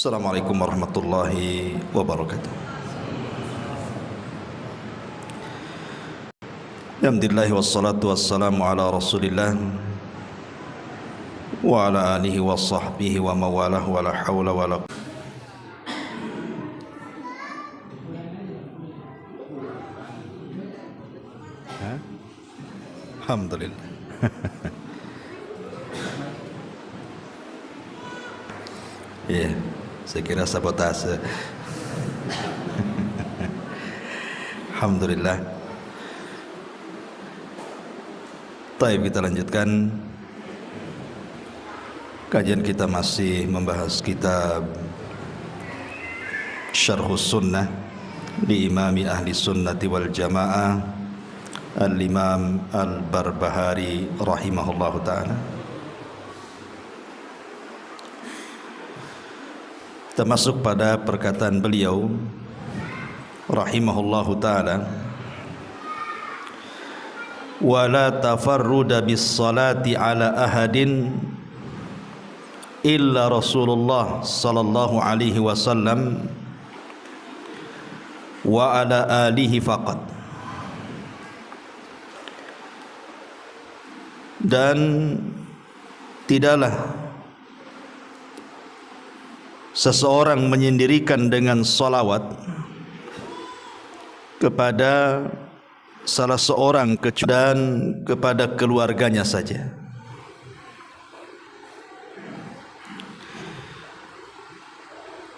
Assalamualaikum warahmatullahi wabarakatuh. Alhamdulillah wassalatu wassalamu ala Rasulillah wa ala alihi wa sahbihi wa mawalah wa la hawla wa la Alhamdulillah. Ya, saya kira sabotase. Alhamdulillah. Baik, kita lanjutkan. Kajian kita masih membahas kitab Syarhus Sunnah di Imami Ahli Sunnati wal Jamaah Al-Imam Al-Barbahari rahimahullahu ta'ala. Kita masuk pada perkataan beliau rahimahullahu ta'ala, wala tafarruda bis salati ala ahadin illa Rasulullah sallallahu alaihi wasallam wa ala alihi faqat. Dan tidaklah seseorang menyendirikan dengan salawat kepada salah seorang dan kepada keluarganya saja.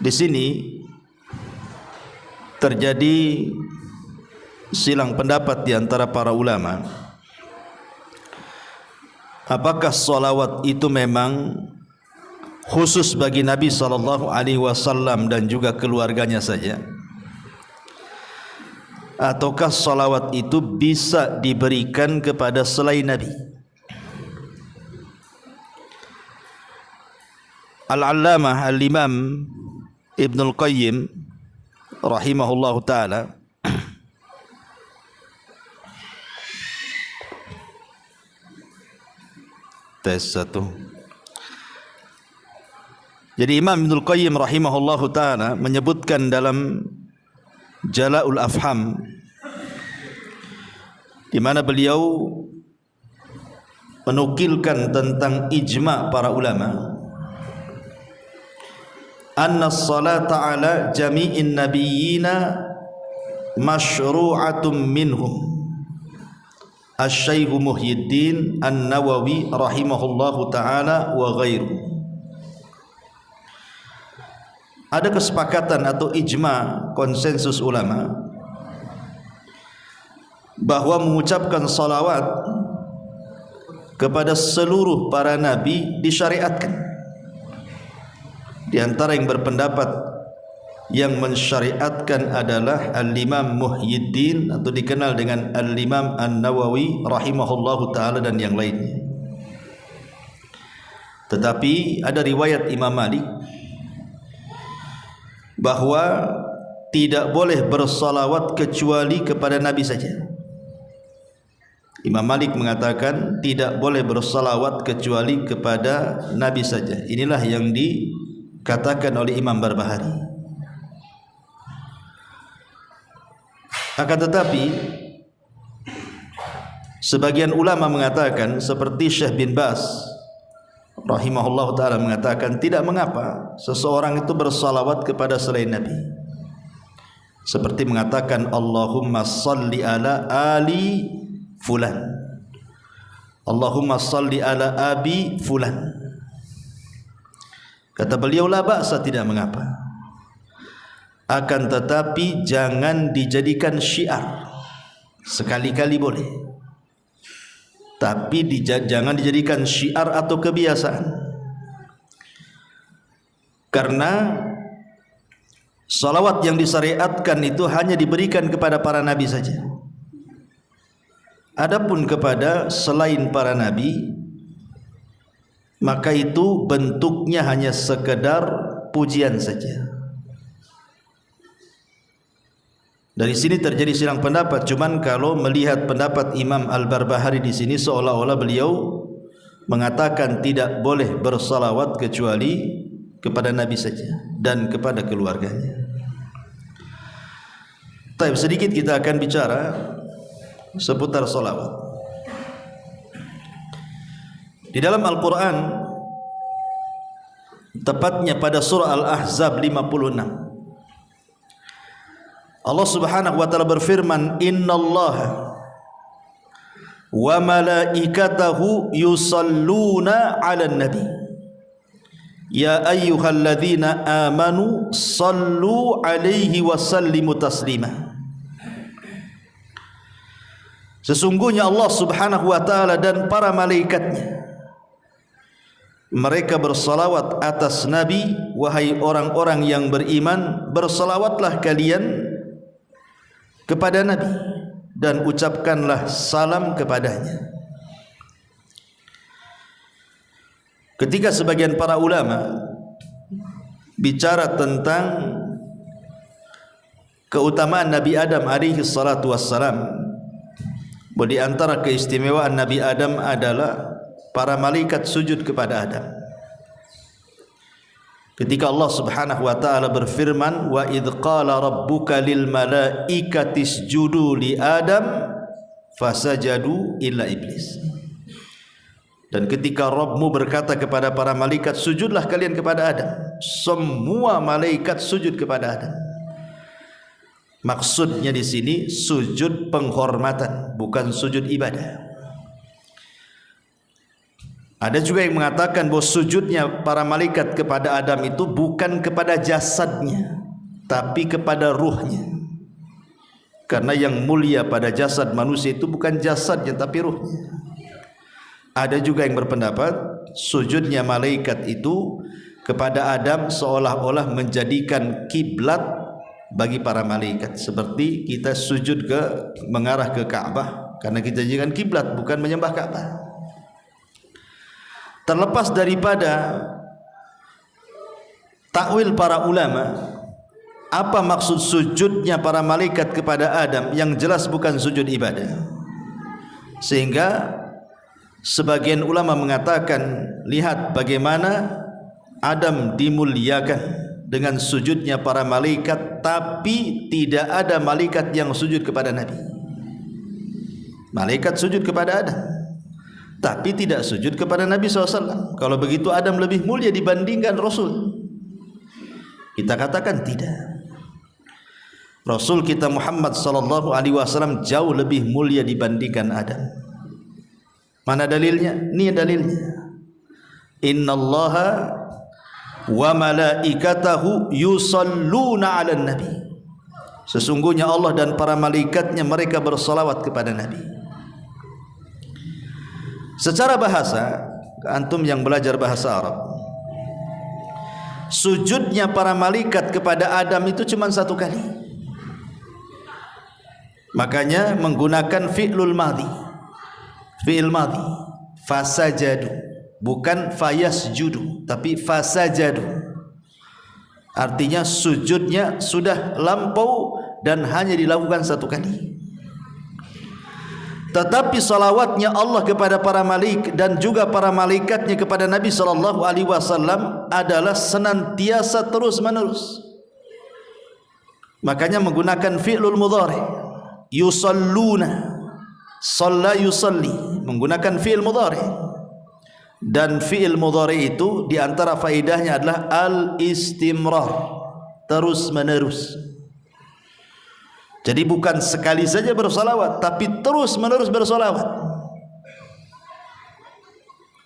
Di sini terjadi silang pendapat di antara para ulama. Apakah salawat itu memang khusus bagi Nabi SAW dan juga keluarganya saja, ataukah salawat itu bisa diberikan kepada selain Nabi? Al-Allamah Al-Imam Ibnul Qayyim rahimahullahu ta'ala tes satu. Jadi Imam Ibnul Qayyim rahimahullahu ta'ala menyebutkan dalam Jala'ul Afham, di mana beliau menukilkan tentang ijma' para ulama, anna salata ala jami'in nabiyyina masyru'atum minhum Asy-Syaikh Muhyiddin An-Nawawi rahimahullahu ta'ala wa ghairu. Ada kesepakatan atau ijma', konsensus ulama, bahwa mengucapkan salawat kepada seluruh para nabi disyariatkan. Di antara yang berpendapat yang mensyariatkan adalah Al-Imam Muhyiddin atau dikenal dengan Al-Imam An-Nawawi rahimahullahu ta'ala dan yang lainnya. Tetapi ada riwayat Imam Malik bahwa tidak boleh bersalawat kecuali kepada Nabi saja. Imam Malik mengatakan tidak boleh bersalawat kecuali kepada Nabi saja. Inilah yang dikatakan oleh Imam Barbahari. Akan tetapi sebagian ulama mengatakan, seperti Syekh bin Baz rahimahullah ta'ala mengatakan, tidak mengapa seseorang itu bersalawat kepada selain Nabi, seperti mengatakan Allahumma salli ala ali fulan, Allahumma salli ala abi fulan. Kata beliau, la ba'sa, tidak mengapa. Akan tetapi jangan dijadikan syiar. Sekali-kali boleh, tapi jangan dijadikan syiar atau kebiasaan. Karena salawat yang disyariatkan itu hanya diberikan kepada para nabi saja. Adapun kepada selain para nabi, maka itu bentuknya hanya sekedar pujian saja. Dari sini terjadi silang pendapat. Cuman kalau melihat pendapat Imam Al-Barbahari di sini, seolah-olah beliau mengatakan tidak boleh bersalawat kecuali kepada Nabi saja dan kepada keluarganya. Tapi sedikit kita akan bicara seputar salawat. Di dalam Al-Quran, tepatnya pada surah Al-Ahzab 56, Allah Subhanahu wa taala berfirman, "Innallaha wa malaikatahu yusalluna 'alan nabi ya ayyuhalladzina amanu sallu 'alaihi wa sallimu taslima." Sesungguhnya Allah Subhanahu wa taala dan para malaikatnya, mereka bersalawat atas Nabi. Wahai orang-orang yang beriman, bersalawatlah kalian kepada Nabi dan ucapkanlah salam kepadanya. Ketika sebagian para ulama bicara tentang keutamaan Nabi Adam alaihi salatu wassalam, di antara keistimewaan Nabi Adam adalah para malaikat sujud kepada Adam. Ketika Allah Subhanahu wa taala berfirman, "Wa idz qala rabbuka lil malaikati isjudu li Adam fasajadu illa iblis." Dan ketika Rabbmu berkata kepada para malaikat, sujudlah kalian kepada Adam, semua malaikat sujud kepada Adam. Maksudnya di sini sujud penghormatan, bukan sujud ibadah. Ada juga yang mengatakan bahwa sujudnya para malaikat kepada Adam itu bukan kepada jasadnya, tapi kepada ruhnya. Karena yang mulia pada jasad manusia itu bukan jasadnya, tapi ruhnya. Ada juga yang berpendapat sujudnya malaikat itu kepada Adam seolah-olah menjadikan kiblat bagi para malaikat, seperti kita sujud mengarah ke Ka'bah karena kita jadikan kiblat, bukan menyembah Ka'bah. Terlepas daripada takwil para ulama, apa maksud sujudnya para malaikat kepada Adam, yang jelas bukan sujud ibadah. Sehingga sebagian ulama mengatakan, lihat bagaimana Adam dimuliakan dengan sujudnya para malaikat, tapi tidak ada malaikat yang sujud kepada Nabi. Malaikat sujud kepada Adam, tapi tidak sujud kepada Nabi SAW. Kalau begitu Adam lebih mulia dibandingkan Rasul. Kita katakan tidak. Rasul kita Muhammad SAW jauh lebih mulia dibandingkan Adam. Mana dalilnya? Ini dalilnya. Innallaha wa malaikatahu yusalluna 'alan nabi. Sesungguhnya Allah dan para malaikatnya mereka bersalawat kepada Nabi. Secara bahasa, antum yang belajar bahasa Arab, sujudnya para malaikat kepada Adam itu cuma satu kali. Makanya menggunakan fi'lul madhi. Fi'il madhi, fasajadu. Bukan fayasjudu, tapi fasajadu. Artinya sujudnya sudah lampau dan hanya dilakukan satu kali. Tetapi salawatnya Allah kepada para malaikat dan juga para malaikatnya kepada Nabi SAW adalah senantiasa terus menerus. Makanya menggunakan fi'lul mudhari, yusalluna, shalla yusalli, menggunakan fi'il mudhari. Dan fi'il mudhari itu diantara faedahnya adalah al-istimrar, terus menerus. Jadi bukan sekali saja bersalawat, tapi terus menerus bersalawat.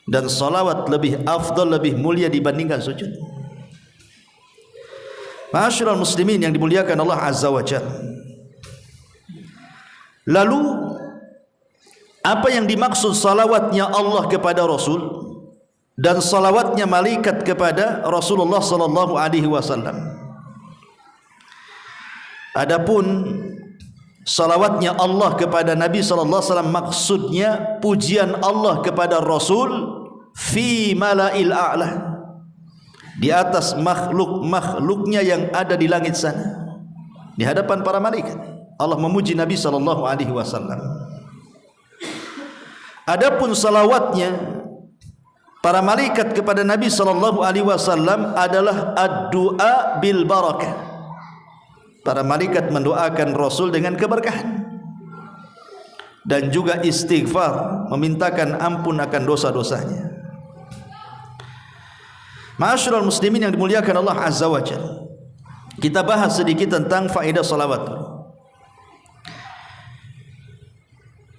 Dan salawat lebih afdal, lebih mulia dibandingkan sujud. Ma'asyiral muslimin yang dimuliakan Allah Azza wa Jalla. Lalu apa yang dimaksud salawatnya Allah kepada Rasul dan salawatnya malaikat kepada Rasulullah sallallahu alaihi wasallam? Adapun salawatnya Allah kepada Nabi sallallahu alaihi wasallam maksudnya pujian Allah kepada Rasul fi mala'il a'la, di atas makhluk-makhluknya yang ada di langit sana, di hadapan para malaikat. Allah memuji Nabi sallallahu alaihi wasallam. Adapun salawatnya para malaikat kepada Nabi sallallahu alaihi wasallam adalah ad-du'a bil barakah. Para malaikat mendoakan Rasul dengan keberkahan dan juga istighfar, memintakan ampun akan dosa-dosanya. Ma'asyiral muslimin yang dimuliakan Allah Azza wa Jalla, kita bahas sedikit tentang faedah salawat.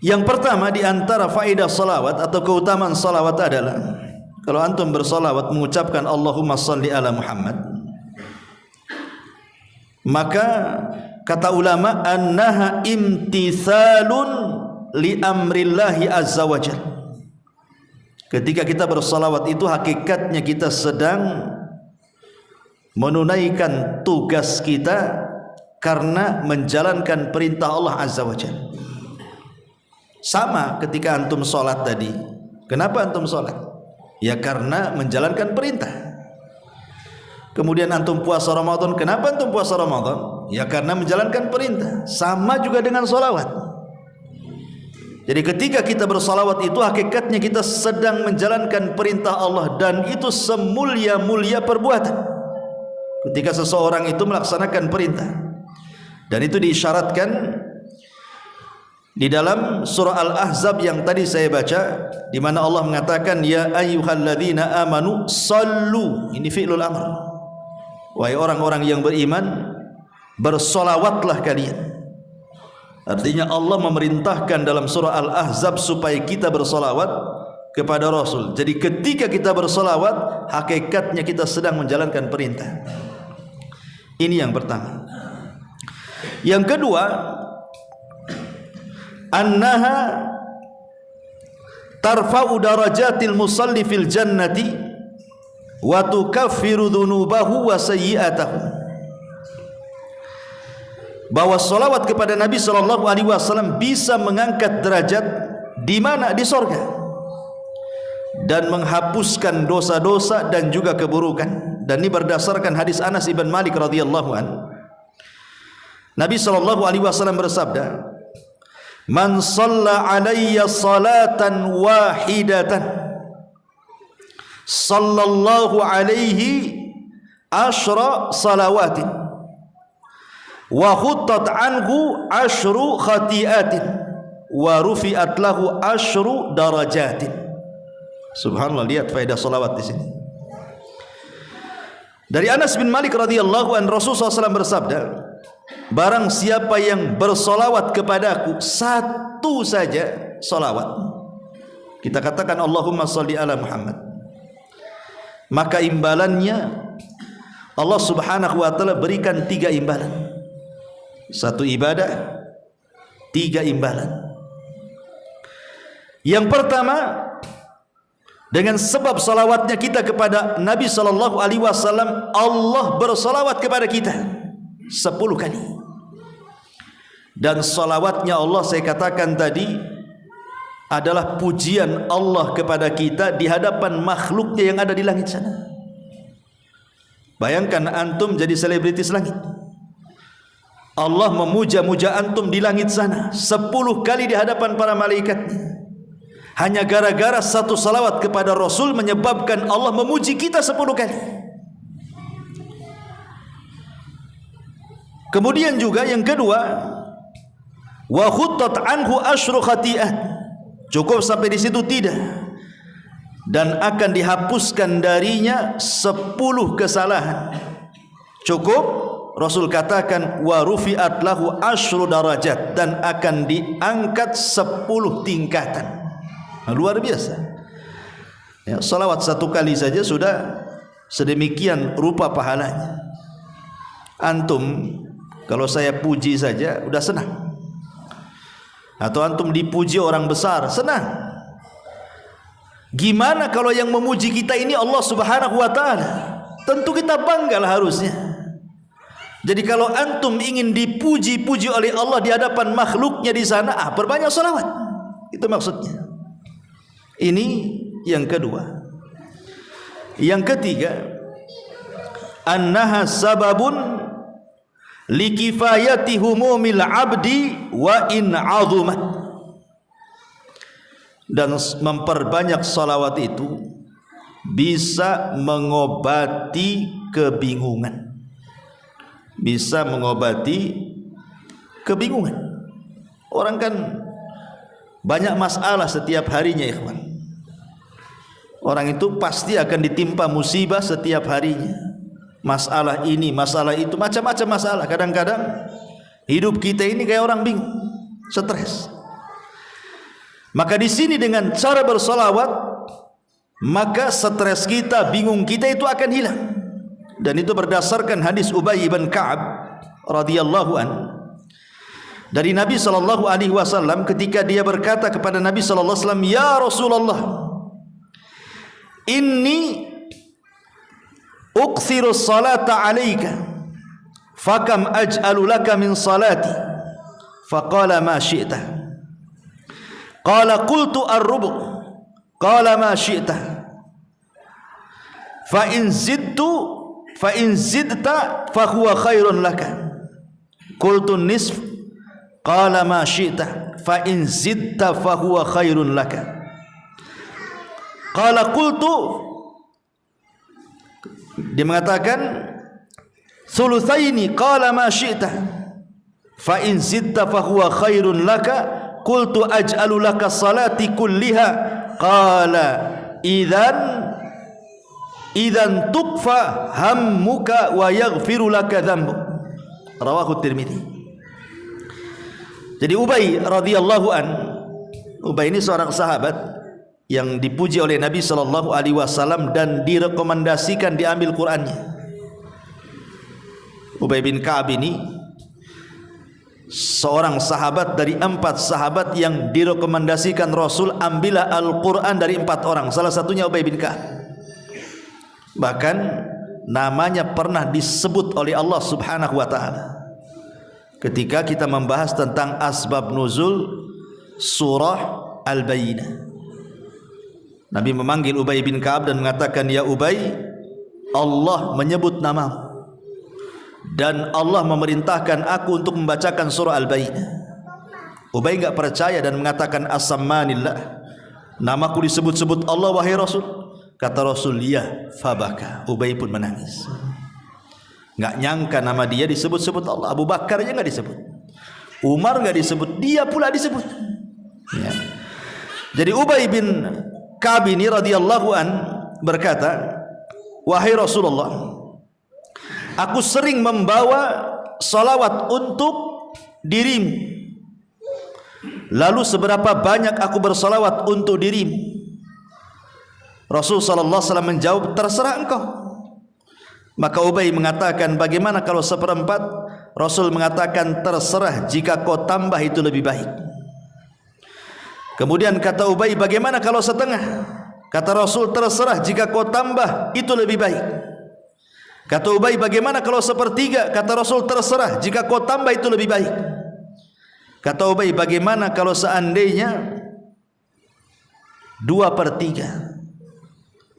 Yang pertama di antara faedah salawat atau keutamaan salawat adalah, kalau antum bersalawat mengucapkan Allahumma salli ala Muhammad, maka kata ulama annaha imtithalun li amrillahi azza wa jalla. Ketika kita bersalawat itu hakikatnya kita sedang menunaikan tugas kita karena menjalankan perintah Allah azza wa jalla. Sama ketika antum sholat tadi. Kenapa antum sholat? Ya karena menjalankan perintah. Kemudian antum puasa Ramadan. Kenapa antum puasa Ramadan? Ya karena menjalankan perintah. Sama juga dengan sholawat. Jadi ketika kita bersalawat itu hakikatnya kita sedang menjalankan perintah Allah, dan itu semulia-mulia perbuatan ketika seseorang itu melaksanakan perintah. Dan itu diisyaratkan di dalam surah Al-Ahzab yang tadi saya baca, di mana Allah mengatakan ya ayyuhalladzina amanu sallu. Ini fi'lul amr. Wahai orang-orang yang beriman, bersolawatlah kalian. Artinya Allah memerintahkan dalam surah Al-Ahzab supaya kita bersolawat kepada Rasul. Jadi ketika kita bersolawat, hakikatnya kita sedang menjalankan perintah. Ini yang pertama. Yang kedua, annaha tarfa'u darajatil musalli fil jannati wa tukaffiru dhunubahu wa sayyi'atahu. Bahwa salawat kepada Nabi sallallahu alaihi wasallam bisa mengangkat derajat di mana? Di surga, dan menghapuskan dosa-dosa dan juga keburukan. Dan ini berdasarkan hadis Anas ibn Malik radhiyallahu anhu. Nabi sallallahu alaihi wasallam bersabda, "Man shalla alayya salatan wahidatan sallallahu alaihi asyra salawatin wa khuttat anhu asyru khati'atin wa rufi'at lahu asyru darajatin." Subhanallah, lihat faedah salawat di sini. Dari Anas bin Malik radhiyallahu anhu, Rasulullah SAW bersabda, barang siapa yang bersolawat kepadaku satu saja salawat, kita katakan Allahumma salli ala Muhammad, maka imbalannya Allah subhanahu wa ta'ala berikan 3 imbalan. Satu ibadah, 3 imbalan. Yang pertama, dengan sebab salawatnya kita kepada Nabi sallallahu alaihi wasallam, Allah bersalawat kepada kita 10 kali. Dan salawatnya Allah, saya katakan tadi, adalah pujian Allah kepada kita di hadapan makhluknya yang ada di langit sana. Bayangkan antum jadi selebritis langit, Allah memuja-muja antum di langit sana 10 kali di hadapan para malaikatnya. Hanya gara-gara satu salawat kepada Rasul menyebabkan Allah memuji kita 10 kali. Kemudian juga yang kedua, wa khuttat anhu asyru khati'at. Cukup sampai di situ? Tidak. Dan akan dihapuskan darinya 10 kesalahan. Cukup? Rasul katakan wa rufi'at lahu asyru darajat, dan akan diangkat 10 tingkatan. Nah, luar biasa. Ya, salawat 1 kali saja sudah sedemikian rupa pahalanya. Antum kalau saya puji saja udah senang, atau antum dipuji orang besar senang. Gimana kalau yang memuji kita ini Allah subhanahu wa ta'ala? Tentu kita banggalah harusnya. Jadi kalau antum ingin dipuji-puji oleh Allah di hadapan makhluknya di sana, perbanyak salawat. Itu maksudnya. Ini yang kedua. Yang ketiga, annaha sababun likifayati humumil abdi wa in azumat. Dan memperbanyak salawat itu bisa mengobati kebingungan. Bisa mengobati kebingungan. Orang kan banyak masalah setiap harinya, ikhwan. Orang itu pasti akan ditimpa musibah setiap harinya. Masalah ini, masalah itu, macam-macam masalah. Kadang-kadang hidup kita ini kayak orang bingung, stres. Maka di sini dengan cara bersolawat, maka stres kita, bingung kita itu akan hilang. Dan itu berdasarkan hadis Ubay bin Ka'ab radhiyallahu an dari Nabi sallallahu alaihi wasallam ketika dia berkata kepada Nabi sallallahu alaihi wasallam, "Ya Rasulullah, inni ukthiru salata 'alaika, fakam aj'alu laka min salati?" Faqala ma syi'ta. Qala qultu ar-rubu'. Qala ma syi'ta. Fa in zidta fa huwa khairun laka. Qultu nisf. Qala ma syi'ta. Fa in zidta fa huwa khairun laka. Qala qultu, dia mengatakan thulutsaini. Qala ma syi'ta. Fa in zidta fa huwa khairun laka. Qultu aj'alu laka salati kulliha. Qala idzan tukfa hammuka wa yaghfiru laka dzambuk. Rawahu Tirmidzi. Jadi Ubay radhiyallahu an, Ubay ini seorang sahabat yang dipuji oleh Nabi sallallahu alaihi wasallam dan direkomendasikan diambil Qur'annya. Ubay bin Ka'ab ini seorang sahabat dari 4 sahabat yang direkomendasikan Rasul ambillah Al-Quran dari 4 orang. Salah satunya Ubay bin Ka'ab. Bahkan namanya pernah disebut oleh Allah subhanahu wa ta'ala ketika kita membahas tentang asbab nuzul surah Al-Bayyinah. Nabi memanggil Ubay bin Ka'ab dan mengatakan, "Ya Ubay, Allah menyebut namamu dan Allah memerintahkan aku untuk membacakan surah Al-Bayyinah." Ubay enggak percaya dan mengatakan, "As-sammanillah, namaku disebut-sebut Allah wahai Rasul." Kata Rasul, "Ya." Fabaka. Ubay pun menangis. Enggak nyangka nama dia disebut-sebut Allah. Abu Bakar aja enggak disebut, Umar enggak disebut, dia pula disebut. Ya. Jadi Ubay bin Ka'ab ini radhiyallahu an berkata, "Wahai Rasulullah, aku sering membawa salawat untuk dirimu. Lalu seberapa banyak aku bersalawat untuk dirimu?" Rasul sallallahu alaihi wasallam menjawab, "Terserah engkau." Maka Ubay mengatakan, "Bagaimana kalau 1/4?" Rasul mengatakan, "Terserah, jika kau tambah itu lebih baik." Kemudian kata Ubay, "Bagaimana kalau 1/2?" Kata Rasul, "Terserah, jika kau tambah itu lebih baik." Kata Ubay, "Bagaimana kalau 1/3?" Kata Rasul, "Terserah, jika kau tambah itu lebih baik." Kata Ubay, "Bagaimana kalau seandainya 2/3?"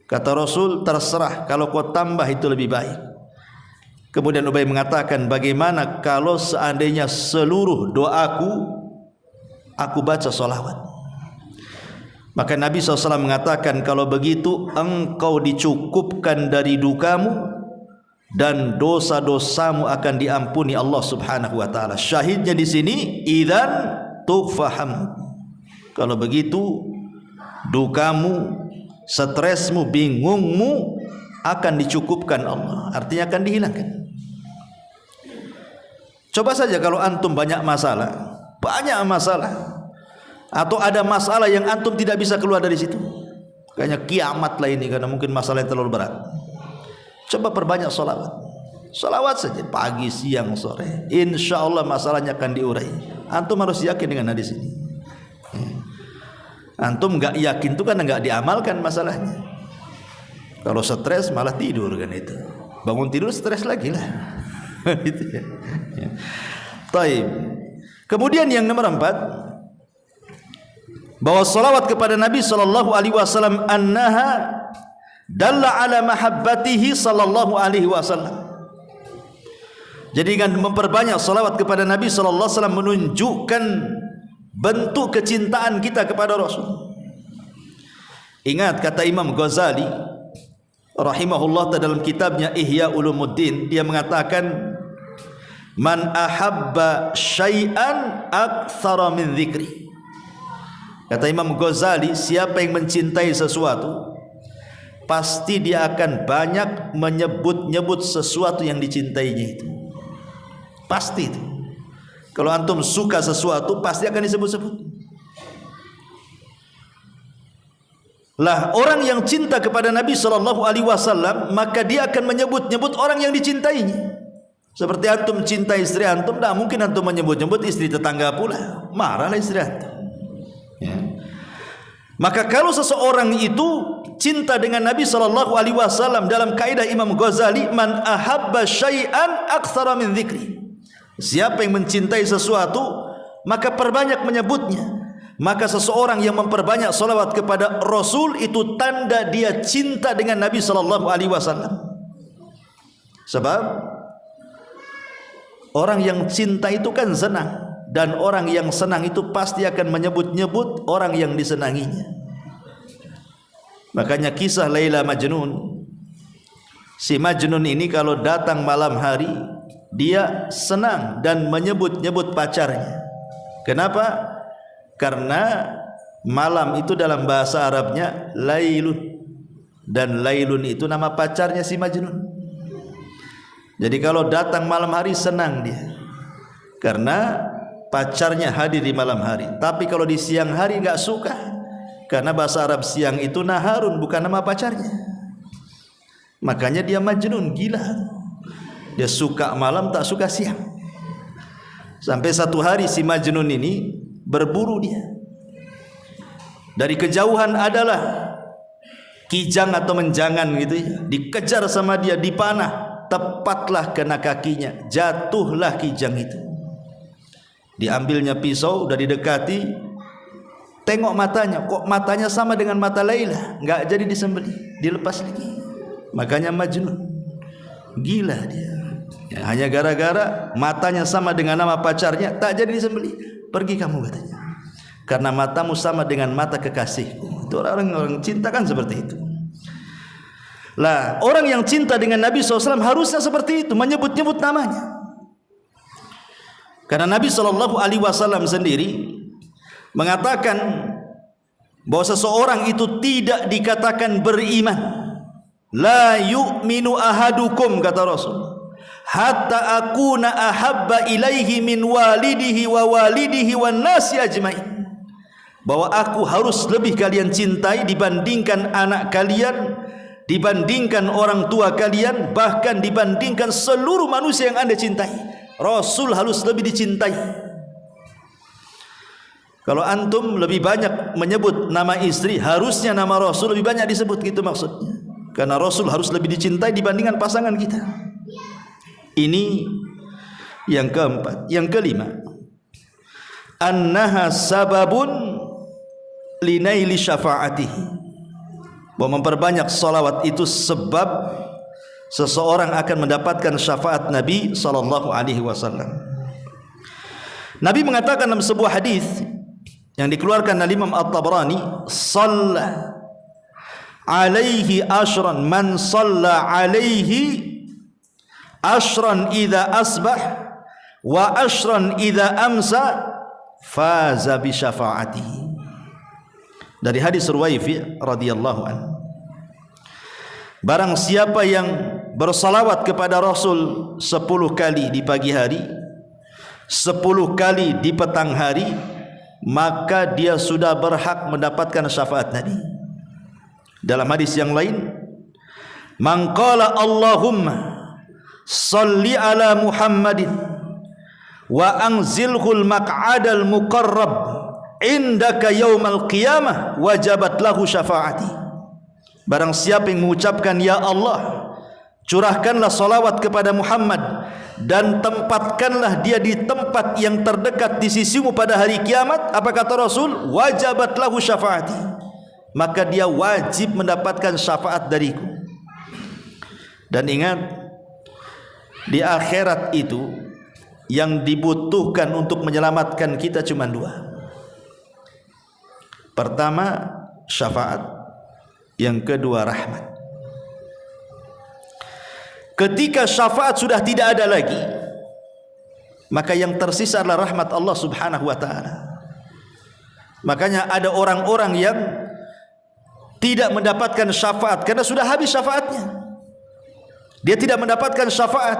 Kata Rasul, "Terserah, kalau kau tambah itu lebih baik." Kemudian Ubay mengatakan, "Bagaimana kalau seandainya seluruh doaku aku baca salawat?" Maka Nabi SAW mengatakan, "Kalau begitu engkau dicukupkan dari dukamu dan dosa-dosamu akan diampuni Allah Subhanahu wa taala." Syahidnya di sini, idzan tufaham. Kalau begitu dukamu, stresmu, bingungmu akan dicukupkan Allah, artinya akan dihilangkan. Coba saja kalau antum banyak masalah, atau ada masalah yang antum tidak bisa keluar dari situ, kayaknya kiamat lah ini karena mungkin masalah yang terlalu berat. Coba perbanyak salawat saja pagi, siang, sore, insya Allah masalahnya akan diurai. Antum harus yakin dengan hadis ini. Antum enggak yakin itu kan enggak diamalkan masalahnya. Kalau stres malah tidur kan itu. Bangun tidur stres lagi lah. Gitu ya. Taib. Kemudian yang nomor 4, bahwa salawat kepada Nabi sallallahu alaihi wasallam annaha dalla ala mahabbatihi sallallahu alaihi wasallam. Jadi dengan memperbanyak salawat kepada Nabi sallallahu alaihi wasallam menunjukkan bentuk kecintaan kita kepada Rasul. Ingat kata Imam Ghazali rahimahullah dalam kitabnya Ihya Ulumuddin, dia mengatakan, man ahabba syai'an aktsara min dzikri. Kata Imam Ghazali, siapa yang mencintai sesuatu, pasti dia akan banyak menyebut-nyebut sesuatu yang dicintainya itu. Pasti itu. Kalau antum suka sesuatu, pasti akan disebut-sebut. Lah, orang yang cinta kepada Nabi SAW, maka dia akan menyebut-nyebut orang yang dicintainya. Seperti antum cinta istri antum, tidak mungkin antum menyebut-nyebut istri tetangga pula, marahlah istri antum. Ya. Maka kalau seseorang itu cinta dengan Nabi SAW, dalam kaidah Imam Ghazali, man ahabba syai'an aktsara min dzikri. Siapa yang mencintai sesuatu, maka perbanyak menyebutnya. Maka seseorang yang memperbanyak salawat kepada Rasul, itu tanda dia cinta dengan Nabi SAW. Sebab orang yang cinta itu kan senang, dan orang yang senang itu pasti akan menyebut-nyebut orang yang disenanginya. Makanya kisah Laila Majnun, si Majnun ini kalau datang malam hari, dia senang dan menyebut-nyebut pacarnya. Kenapa? Karena malam itu dalam bahasa Arabnya Lailun, dan Lailun itu nama pacarnya si Majnun. Jadi kalau datang malam hari senang dia, karena pacarnya hadir di malam hari. Tapi kalau di siang hari enggak suka, karena bahasa Arab siang itu naharun, bukan nama pacarnya. Makanya dia Majnun, gila. Dia suka malam, tak suka siang. Sampai satu hari si Majnun ini berburu dia. Dari kejauhan adalah kijang atau menjangan gitu ya, dikejar sama dia, dipanah, tepatlah kena kakinya, jatuhlah kijang itu. Diambilnya pisau, udah didekati, tengok matanya, kok matanya sama dengan mata Laila, enggak jadi disembelih, dilepas lagi. Makanya Majnun, gila dia. Ya, hanya gara-gara matanya sama dengan nama pacarnya, tak jadi disembelih. Pergi kamu, katanya, karena matamu sama dengan mata kekasihku. Itu orang-orang cinta kan seperti itu. Lah, orang yang cinta dengan Nabi SAW harusnya seperti itu, menyebut-nyebut namanya. Karena Nabi SAW sendiri mengatakan bahwa seseorang itu tidak dikatakan beriman. La yu'minu ahadukum, kata Rasul, hatta akuna ahabba ilaihi min walidihi wa walidihi wan nasi ajmain. Bahwa aku harus lebih kalian cintai dibandingkan anak kalian, dibandingkan orang tua kalian, bahkan dibandingkan seluruh manusia yang Anda cintai. Rasul harus lebih dicintai. Kalau antum lebih banyak menyebut nama istri, harusnya nama Rasul lebih banyak disebut, gitu maksudnya. Karena Rasul harus lebih dicintai dibandingkan pasangan kita. Ini yang keempat. Yang kelima, annaha sababun linaili syafa'atihi. Bahwa memperbanyak salawat itu sebab seseorang akan mendapatkan syafaat Nabi SAW. Nabi mengatakan dalam sebuah hadis yang dikeluarkan oleh Imam At-Tabrani, "Shalla alaihi ashran man shalla alaihi ashran idza asbah wa ashran idza amsa faza bi syafaatihi." Dari hadis Ruwaifi radhiyallahu anhu, barang siapa yang bersalawat kepada Rasul 10 kali di pagi hari, 10 kali di petang hari, maka dia sudah berhak mendapatkan syafaat Nabi. Dalam hadis yang lain, man qala Allahumma salli ala Muhammadin wa anzilhul maq'adal muqarrab indaka yaumal qiyamah wajabat lahu syafaati. Barang siapa yang mengucapkan, ya Allah, curahkanlah salawat kepada Muhammad dan tempatkanlah dia di tempat yang terdekat di sisimu pada hari kiamat, apa kata Rasul? Wajabat lahu syafaati, maka dia wajib mendapatkan syafaat dariku. Dan ingat, di akhirat itu yang dibutuhkan untuk menyelamatkan kita cuma 2. Pertama, syafaat. Yang kedua, rahmat. ketika syafaat sudah tidak ada lagi, maka yang tersisa adalah rahmat Allah Subhanahu wa taala. Makanya ada orang-orang yang tidak mendapatkan syafaat karena sudah habis syafaatnya. Dia tidak mendapatkan syafaat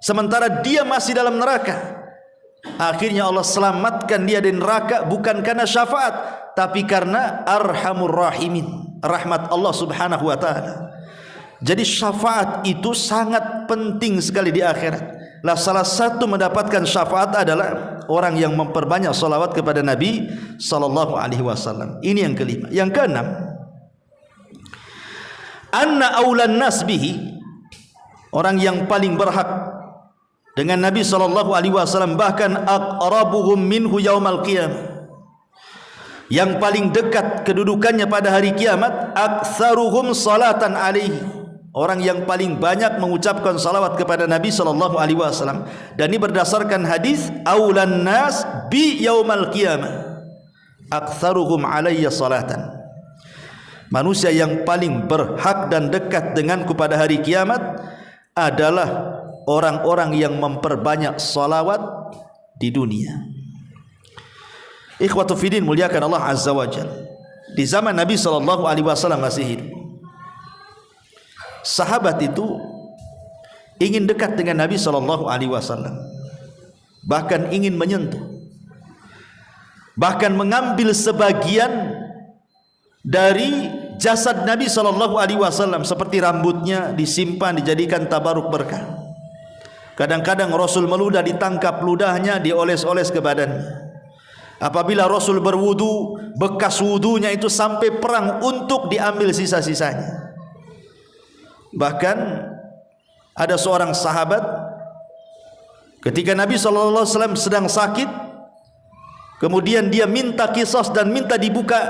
sementara dia masih dalam neraka. Akhirnya Allah selamatkan dia dari neraka bukan karena syafaat, tapi karena Arhamur Rahimin, rahmat Allah Subhanahu wa taala. Jadi syafaat itu sangat penting sekali di akhirat. Lah salah satu mendapatkan syafaat adalah orang yang memperbanyak salawat kepada Nabi sallallahu alaihi wasallam. Ini yang kelima. Yang keenam, anna aulan nas bihi, orang yang paling berhak dengan Nabi sallallahu alaihi wasallam, bahkan aqrabuhum minhu yaumal qiyamah, yang paling dekat kedudukannya pada hari kiamat, aktsaruhum salatan alaihi, orang yang paling banyak mengucapkan salawat kepada Nabi sallallahu alaihi wasallam. Dan ini berdasarkan hadis aulan nas bi yaumal qiyamah aktsaruhum alayya salatan. Manusia yang paling berhak dan dekat denganku pada hari kiamat adalah orang-orang yang memperbanyak salawat di dunia. Ikhwatu fiddin, muliakan Allah Azza wa Jalla. Di zaman Nabi sallallahu alaihi wasallam masih hidup, sahabat itu ingin dekat dengan Nabi sallallahu alaihi wasallam, bahkan ingin menyentuh, bahkan mengambil sebagian dari jasad Nabi sallallahu alaihi wasallam, seperti rambutnya disimpan dijadikan tabaruk berkah. Kadang-kadang Rasul meludah, ditangkap ludahnya, dioles-oles ke badannya. Apabila Rasul berwudu, bekas wudunya itu sampai perang untuk diambil sisa-sisanya. Bahkan ada seorang sahabat ketika Nabi SAW sedang sakit, kemudian dia minta qisas dan minta dibuka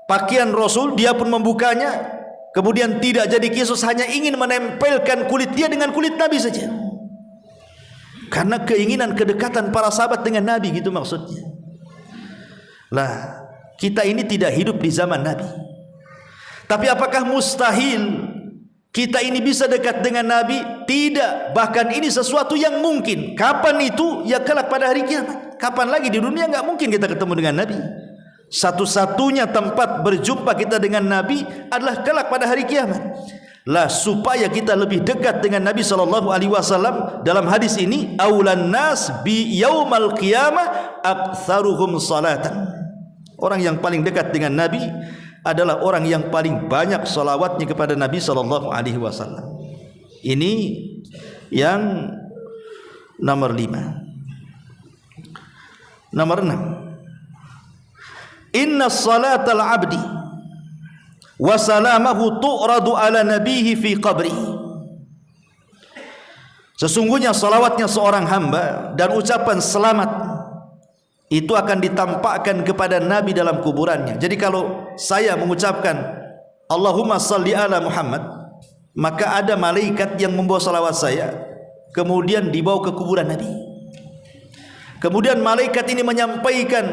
pakaian Rasul, dia pun membukanya, kemudian tidak jadi qisas, hanya ingin menempelkan kulit dia dengan kulit Nabi saja. Karena keinginan kedekatan para sahabat dengan Nabi, gitu maksudnya. Lah, kita ini tidak hidup di zaman Nabi. Tapi apakah mustahil kita ini bisa dekat dengan Nabi? Tidak. Bahkan ini sesuatu yang mungkin. Kapan itu? Ya kelak pada hari kiamat. Kapan lagi? Di dunia enggak mungkin kita ketemu dengan Nabi. Satu-satunya tempat berjumpa kita dengan Nabi adalah kelak pada hari kiamat. Lah, supaya kita lebih dekat dengan Nabi sallallahu alaihi wasallam, dalam hadis ini aulan nas bi yaumal qiyamah aktsaruhum salatan. Orang yang paling dekat dengan Nabi adalah orang yang paling banyak salawatnya kepada Nabi sallallahu alaihi wasallam. Ini yang nomor 5. Nomor 6, inna salatal abdi wa salamahu tu'radu ala nabihi fi qabri. Sesungguhnya salawatnya seorang hamba dan ucapan selamat itu akan ditampakkan kepada Nabi dalam kuburannya. Jadi kalau saya mengucapkan Allahumma salli ala Muhammad, maka ada malaikat yang membawa salawat saya kemudian dibawa ke kuburan Nabi. Kemudian malaikat ini menyampaikan,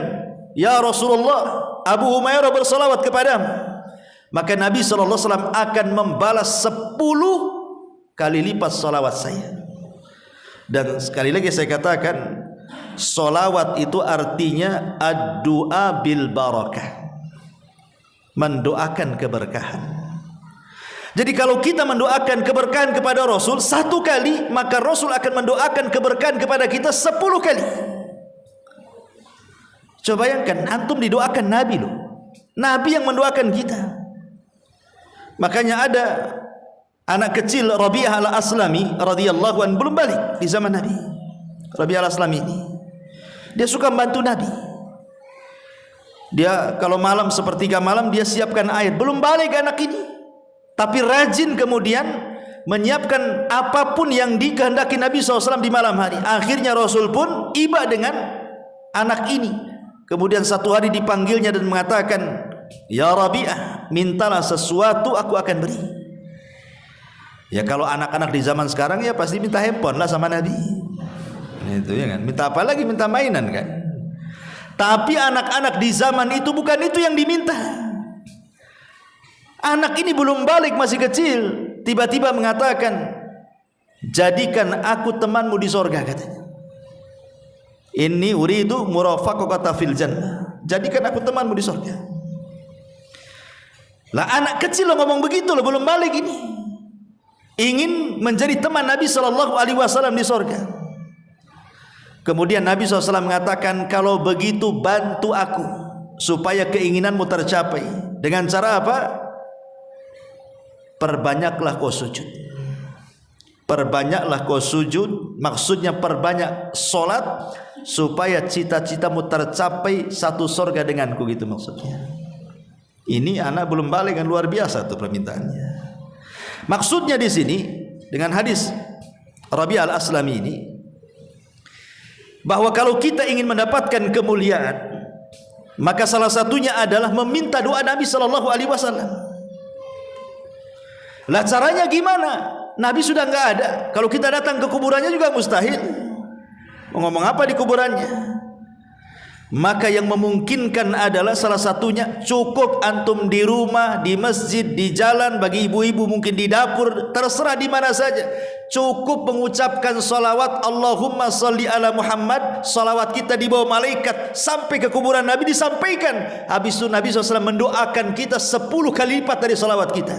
ya Rasulullah, Abu Humairah bersalawat kepadamu. Maka Nabi SAW akan membalas 10 kali lipat salawat saya. Dan sekali lagi saya katakan, salawat itu artinya ad-du'a bil barakah, mendoakan keberkahan. Jadi kalau kita mendoakan keberkahan kepada Rasul 1 kali, maka Rasul akan mendoakan keberkahan kepada kita 10 kali. Coba bayangkan, antum didoakan Nabi loh. Nabi yang mendoakan kita. Makanya ada anak kecil Rabi'ah al-Aslami radhiyallahu anhu, belum balik di zaman Nabi. Rabi'ah al-Aslami ini dia suka membantu Nabi. Dia kalau malam sepertiga malam dia siapkan air. Belum balik anak ini, tapi rajin kemudian menyiapkan apapun yang dikehendaki Nabi SAW di malam hari. Akhirnya Rasul pun iba dengan anak ini. Kemudian satu hari dipanggilnya dan mengatakan, ya Rabi'ah, mintalah sesuatu aku akan beri. Ya kalau anak-anak di zaman sekarang ya pasti minta handphone lah sama Nabi. Itu ya kan, minta apa lagi, minta mainan kan. Tapi anak-anak di zaman itu bukan itu yang diminta. Anak ini belum balik, masih kecil, tiba-tiba mengatakan, jadikan aku temanmu di sorga, katanya. Inni uridu murafaqata fil jannah, jadikan aku temanmu di sorga. Lah anak kecil lo ngomong begitu lo, belum balik ini, ingin menjadi teman Nabi SAW di sorga. Kemudian Nabi SAW mengatakan, kalau begitu bantu aku supaya keinginanmu tercapai. Dengan cara apa? Perbanyaklah kau sujud. Perbanyaklah kau sujud, maksudnya perbanyak solat supaya cita-citamu tercapai satu sorga denganku, gitu maksudnya. Ini anak belum balik kan, luar biasa tuh permintaannya. Maksudnya di sini dengan hadis Rabi' al-Aslami ini, bahwa kalau kita ingin mendapatkan kemuliaan, maka salah satunya adalah meminta doa Nabi Sallallahu Alaihi Wasallam. Lah caranya gimana? Nabi sudah nggak ada. Kalau kita datang ke kuburannya juga mustahil. Mau ngomong apa di kuburannya? Maka yang memungkinkan adalah salah satunya cukup antum di rumah, di masjid, di jalan, bagi ibu-ibu mungkin di dapur, terserah di mana saja. Cukup mengucapkan salawat Allahumma salli ala Muhammad. Salawat kita dibawa malaikat sampai ke kuburan Nabi, disampaikan. Habis itu Nabi SAW mendoakan kita 10 kali lipat dari salawat kita.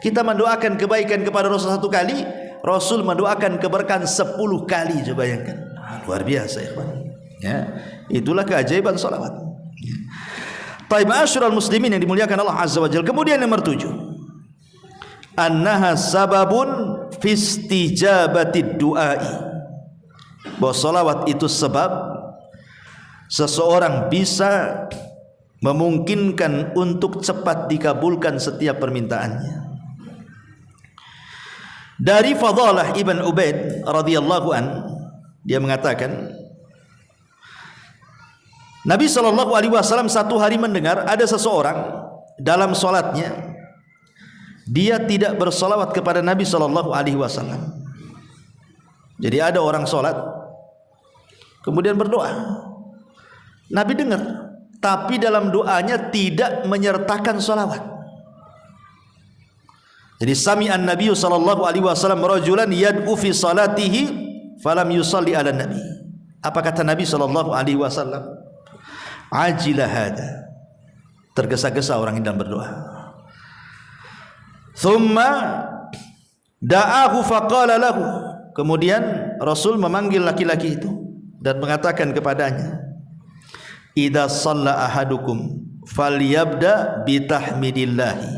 Kita mendoakan kebaikan kepada Rasul 1 kali, Rasul mendoakan keberkahan 10 kali. Coba bayangkan, luar biasa ya, ya. Itulah keajaiban salawat. Taib asyrul muslimin yang dimuliakan Allah Azza wa Jalla. Kemudian nomor 7, annaha sababun fi istijabatid du'ai, bahwa salawat itu sebab seseorang bisa memungkinkan untuk cepat dikabulkan setiap permintaannya. Dari Fadalah ibn Ubaid radhiyallahu an, dia mengatakan, Nabi SAW satu hari mendengar ada seseorang dalam solatnya, dia tidak bersolawat kepada Nabi SAW. Jadi ada orang solat kemudian berdoa, Nabi dengar, tapi dalam doanya tidak menyertakan solawat. Jadi sami'an Nabi SAW rajulan yad'u fi salatihi falam yusalli ala Nabi. Apa kata Nabi SAW? Ajilah hada, tergesa-gesa orang ini dalam berdoa. Thumma da'ahu faqala lahu, kemudian Rasul memanggil laki-laki itu dan mengatakan kepadanya, idza shalla ahadukum falyabda bitahmidillahi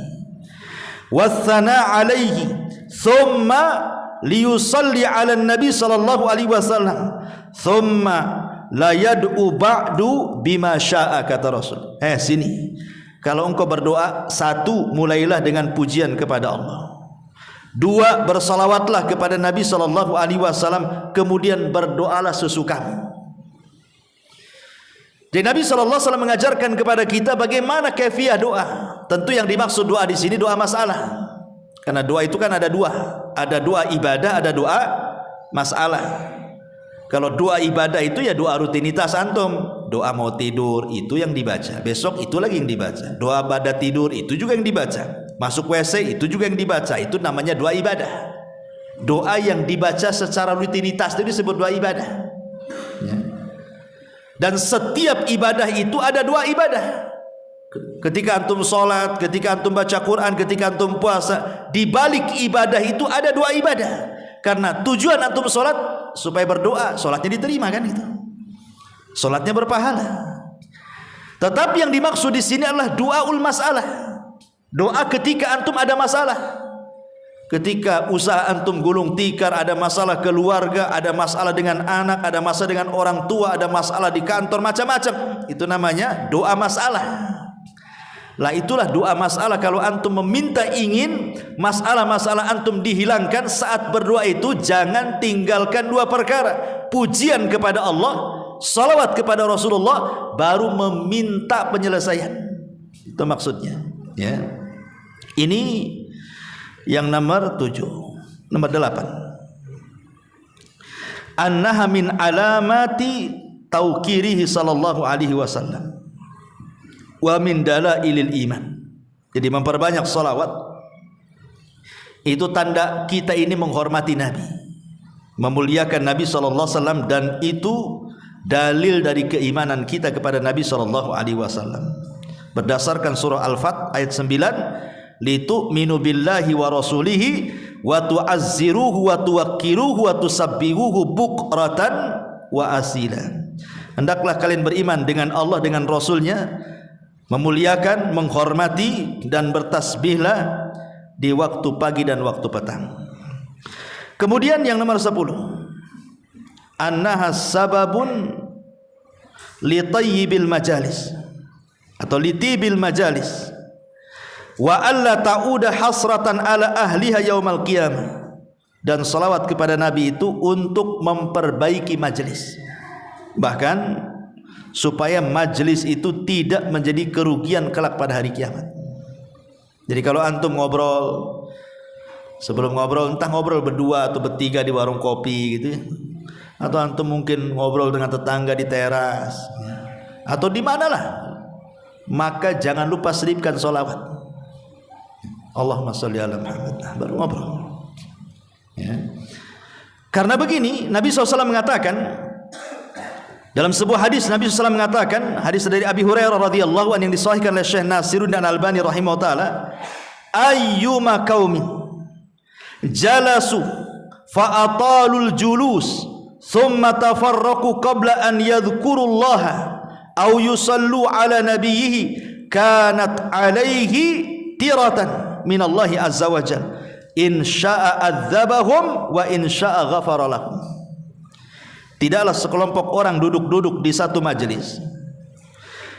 wathana alaihi thumma liyusalli ala nabi sallallahu alaihi wasallam thumma la yad'u ba'du bima sya'a, kata Rasul. Sini, kalau engkau berdoa, 1, mulailah dengan pujian kepada Allah. 2, bersalawatlah kepada Nabi sallallahu alaihi wasallam, kemudian berdoalah sesukamu. Jadi Nabi sallallahu alaihi wasallam mengajarkan kepada kita bagaimana kaifiah doa. Tentu yang dimaksud doa di sini doa masalah. Karena doa itu kan ada 2, ada doa ibadah, ada doa masalah. Kalau doa ibadah itu ya doa rutinitas antum, doa mau tidur itu yang dibaca, besok itu lagi yang dibaca. Doa pada tidur itu juga yang dibaca, masuk WC itu juga yang dibaca, itu namanya doa ibadah. Doa yang dibaca secara rutinitas itu disebut doa ibadah ya. Dan setiap ibadah itu ada doa ibadah. Ketika antum sholat, ketika antum baca Quran, ketika antum puasa, di balik ibadah itu ada doa ibadah. Karena tujuan antum sholat supaya berdoa, sholatnya diterima kan itu. Sholatnya berpahala. Tetapi yang dimaksud di sini adalah doaul masalah. Doa ketika antum ada masalah. Ketika usaha antum gulung tikar, ada masalah keluarga, ada masalah dengan anak, ada masalah dengan orang tua, ada masalah di kantor, macam-macam. Itu namanya doa masalah. Lah itulah doa masalah. Kalau antum meminta ingin masalah-masalah antum dihilangkan saat berdoa itu, jangan tinggalkan 2 perkara: pujian kepada Allah, salawat kepada Rasulullah, baru meminta penyelesaian. Itu maksudnya ya. Ini yang nomor 7. Nomor 8, annaha min alamati tauqirihi sallallahu alaihi wasallam wa min dalailil iman. Jadi memperbanyak salawat Itu tanda kita ini menghormati Nabi, memuliakan Nabi SAW, dan itu dalil dari keimanan kita kepada Nabi SAW. Berdasarkan surah Al-Fat ayat 9, litu'minu billahi wa rasulihi wa tu'azziruhu wa tuwakkiruhu wa tusabbihuhu bukratan wa asila. Hendaklah kalian beriman dengan Allah, dengan Rasulnya, memuliakan, menghormati, dan bertasbihlah di waktu pagi dan waktu petang. Kemudian yang nomor 10, annaha sababun li tayyibil majalis atau li tibil majalis wa alla ta'uda hasratan ala ahliha yaumal qiyamah. Dan salawat kepada Nabi itu untuk memperbaiki majelis, bahkan supaya majelis itu tidak menjadi kerugian kelak pada hari kiamat. Jadi kalau antum ngobrol, sebelum ngobrol entah ngobrol berdua atau bertiga di warung kopi gitu ya, atau antum mungkin ngobrol dengan tetangga di teras atau di manalah, maka jangan lupa selipkan sholawat. Allahumma sholli ala Muhammad, baru ngobrol ya. Karena begini, Nabi SAW mengatakan dalam sebuah hadis, Nabi SAW mengatakan, hadis dari Abi Hurairah radhiyallahu anhu yang disahihkan oleh Syekh Nasiruddin Al-Albani rahimahullah taala, ayyuma qaumin jalasu fa atalul julus thumma tafarraqu qabla an yadhkurullaha aw yusallu ala nabiyhi kanat alaihi tiratan minallahi azza wajalla in syaa'a adzabahum wa in syaa'a ghafara lahum. Tidaklah sekelompok orang duduk-duduk di satu majelis,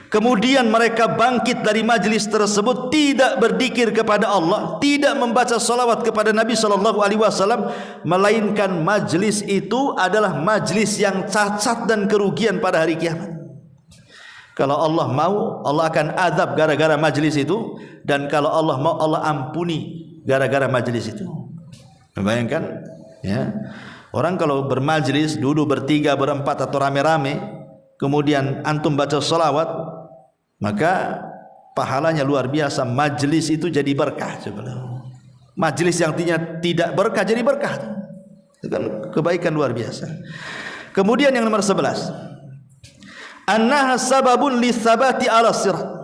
kemudian mereka bangkit dari majelis tersebut tidak berzikir kepada Allah, tidak membaca salawat kepada Nabi SAW, melainkan majelis itu adalah majelis yang cacat dan kerugian pada hari kiamat. Kalau Allah mau, Allah akan azab gara-gara majelis itu, dan kalau Allah mau, Allah ampuni gara-gara majelis itu. Bayangkan ya, orang kalau bermajlis, duduk bertiga, berempat atau rame-rame, kemudian antum baca salawat, maka pahalanya luar biasa. Majlis itu jadi berkah. Majlis yang tidak berkah jadi berkah. Itu kan kebaikan luar biasa. Kemudian yang nomor 11, annaha sababun lisabati ala sirat.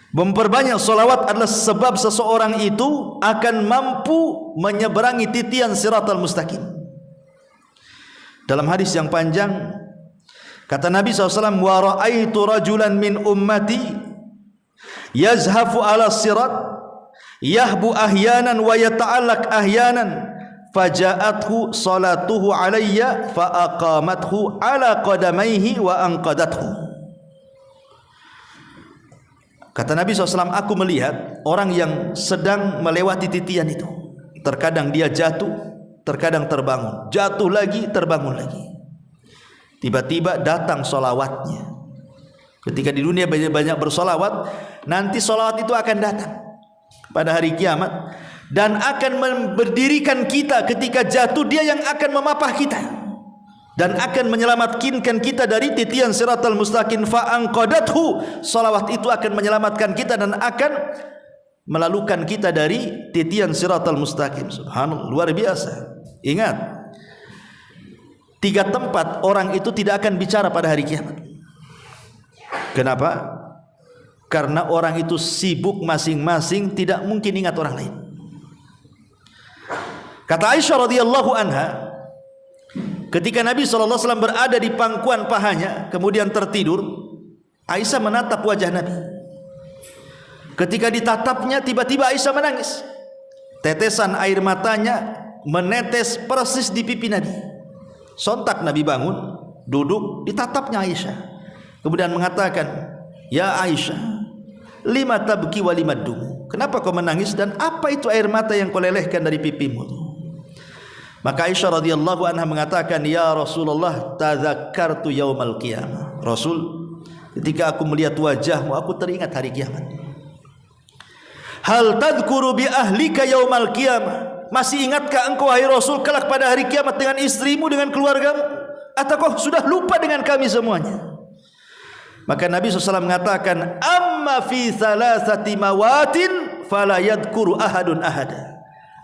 Memperbanyak salawat adalah sebab seseorang itu akan mampu menyeberangi titian siratal mustaqim. Dalam hadis yang panjang, kata Nabi SAW, wa ra'aitu rajulan min ummati yazhafu ala sirat yahbu ahyanan wa yata'allak ahyanan faja'athu salatuhu alayya fa aqamathu ala qadamaihi wa anqadathu. Kata Nabi SAW, aku melihat orang yang sedang melewati titian itu. Terkadang dia jatuh, terkadang terbangun, jatuh lagi, terbangun lagi. Tiba-tiba datang solawatnya. Ketika di dunia banyak bersolawat, nanti solawat itu akan datang pada hari kiamat dan akan berdirikan kita ketika jatuh. Dia yang akan memapah kita dan akan menyelamatkan kita dari titian siratal mustaqim. Fa'anqadathu, solawat itu akan menyelamatkan kita dan akan melalukan kita dari titian siratal mustaqim. Subhanallah, luar biasa. Ingat, 3 tempat orang itu tidak akan bicara pada hari kiamat. Kenapa? Karena orang itu sibuk masing-masing, tidak mungkin ingat orang lain. Kata Aisyah radhiyallahu anha, ketika Nabi SAW berada di pangkuan pahanya kemudian tertidur, Aisyah menatap wajah Nabi. Ketika ditatapnya, tiba-tiba Aisyah menangis. Tetesan air matanya menetes persis di pipi Nabi. Sontak Nabi bangun, duduk, ditatapnya Aisyah. Kemudian mengatakan, ya Aisyah, lima tabki wa lima dum. Kenapa kau menangis dan apa itu air mata yang kau lelehkan dari pipimu? Maka Aisyah radhiyallahu anha mengatakan, ya Rasulullah, tadzakartu yaumal qiyamah. Rasul, ketika aku melihat wajahmu, aku teringat hari kiamat. Hal tadhkuru bi ahlika yaumal qiyamah. Masih ingatkah engkau wahai Rasul kelak pada hari kiamat dengan istrimu, dengan keluargamu? Ataukah sudah lupa dengan kami semuanya? Maka Nabi SAW mengatakan, amma fi thalathati mawatin fala yadhkuru ahadun ahada.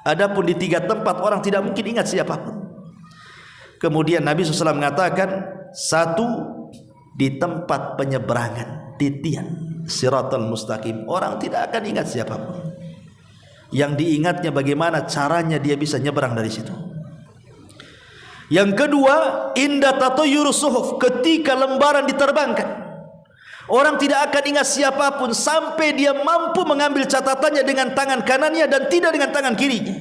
Adapun di 3 tempat orang tidak mungkin ingat siapapun. Kemudian Nabi SAW mengatakan, 1 di tempat penyeberangan, titian Siratal Mustaqim, orang tidak akan ingat siapapun. Yang diingatnya bagaimana caranya dia bisa nyeberang dari situ. Yang kedua, inda tatayur suhuf, ketika lembaran diterbangkan, orang tidak akan ingat siapapun sampai dia mampu mengambil catatannya dengan tangan kanannya dan tidak dengan tangan kirinya.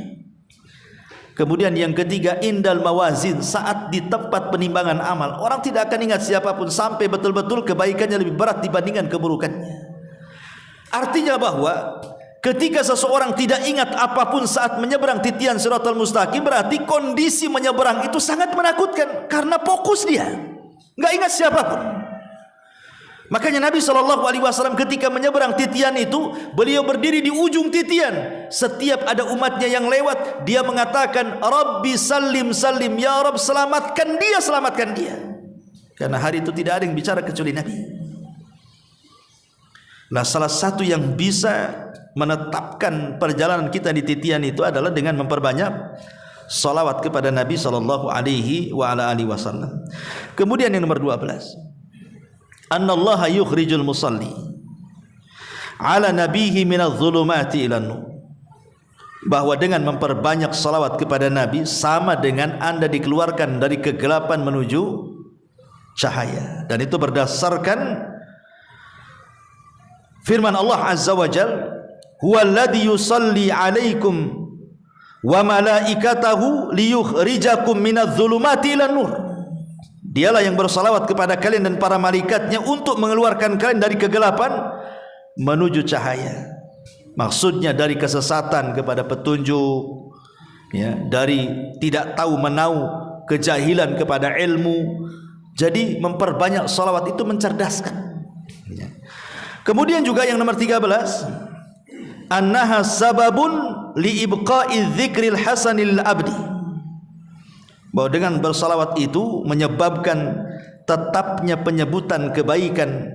Kemudian yang ketiga, indal mawazin, saat di tempat penimbangan amal, orang tidak akan ingat siapapun sampai betul-betul kebaikannya lebih berat dibandingkan keburukannya. Artinya bahwa ketika seseorang tidak ingat apapun saat menyeberang titian Siratal Mustaqim, berarti kondisi menyeberang itu sangat menakutkan karena fokus dia, nggak ingat siapapun. Makanya Nabi SAW ketika menyeberang titian itu, beliau berdiri di ujung titian. Setiap ada umatnya yang lewat, dia mengatakan, Rabbi salim salim, ya Rabb selamatkan dia, selamatkan dia. Karena hari itu tidak ada yang bicara kecuali Nabi. Nah, salah satu yang bisa menetapkan perjalanan kita di titian itu adalah dengan memperbanyak salawat kepada Nabi SAW. Kemudian yang nomor 12, annallaha yukhrijul musalli ala nabihi minadh dhulumati ilan nur, bahwa dengan memperbanyak salawat kepada Nabi sama dengan Anda dikeluarkan dari kegelapan menuju cahaya. Dan itu berdasarkan firman Allah Azza wa Jalla, huwallazi yusalli alaikum wa malaikatahu liyukhrijakum minadh dhulumati ilan nur. Dialah yang bersalawat kepada kalian dan para malaikatnya untuk mengeluarkan kalian dari kegelapan menuju cahaya. Maksudnya dari kesesatan kepada petunjuk, ya, dari tidak tahu menau, kejahilan kepada ilmu. Jadi memperbanyak salawat itu mencerdaskan, ya. Kemudian juga yang nomor 13, annaha sababun li ibqa'i dzikril hasanil abdi, bahwa dengan bersalawat itu menyebabkan tetapnya penyebutan kebaikan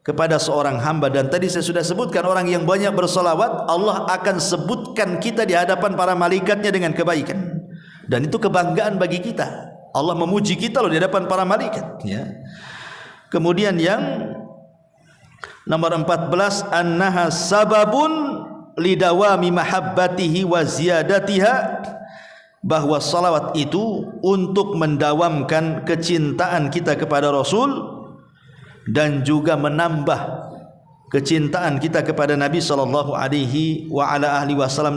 kepada seorang hamba. Dan tadi saya sudah sebutkan, orang yang banyak bersalawat, Allah akan sebutkan kita di hadapan para malaikatnya dengan kebaikan. Dan itu kebanggaan bagi kita. Allah memuji kita loh di hadapan para malaikat, ya. Kemudian yang nomor 14, annaha sababun lidawami mahabbatihi wa ziyadatiha, bahwa salawat itu untuk mendawamkan kecintaan kita kepada Rasul dan juga menambah kecintaan kita kepada Nabi SAW,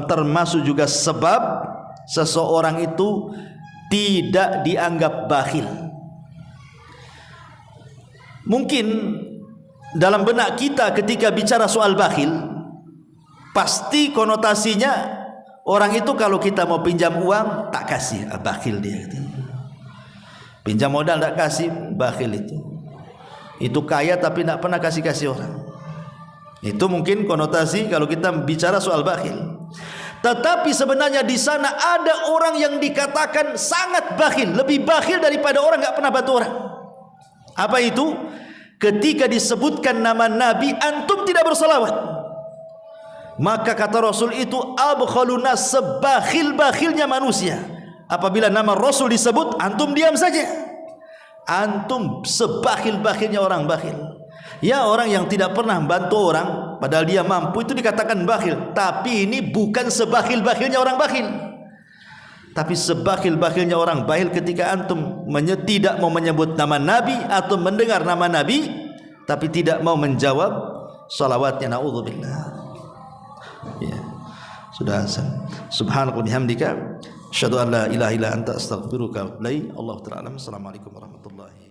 termasuk juga sebab seseorang itu tidak dianggap bakhil. Mungkin dalam benak kita ketika bicara soal bakhil, pasti konotasinya orang itu kalau kita mau pinjam uang tak kasih, bakhil dia. Pinjam modal tak kasih, bakhil itu. Itu kaya tapi tak pernah kasih orang. Itu mungkin konotasi kalau kita bicara soal bakhil. Tetapi sebenarnya di sana ada orang yang dikatakan sangat bakhil, lebih bakhil daripada orang tak pernah bantu orang. Apa itu? Ketika disebutkan nama Nabi, antum tidak bersalawat. Maka kata Rasul itu abkhaluna, sebakhil-bakhilnya manusia. Apabila nama Rasul disebut, antum diam saja. Antum sebakhil-bakhilnya orang bakhil. Ya, orang yang tidak pernah bantu orang padahal dia mampu itu dikatakan bakhil. Tapi ini bukan sebakhil-bakhilnya orang bakhil. Tapi sebakhil-bakhilnya orang bakhil ketika antum tidak mau menyebut nama Nabi atau mendengar nama Nabi tapi tidak mau menjawab salawatnya. Na'udzubillah. Ya, sudah azan. Subhanallah bihamdika, asyhadu an la ilaha illa anta, astaghfiruka wa atubu ilaik. Allahu ta'ala. Assalamualaikum warahmatullahi wabarakatuh.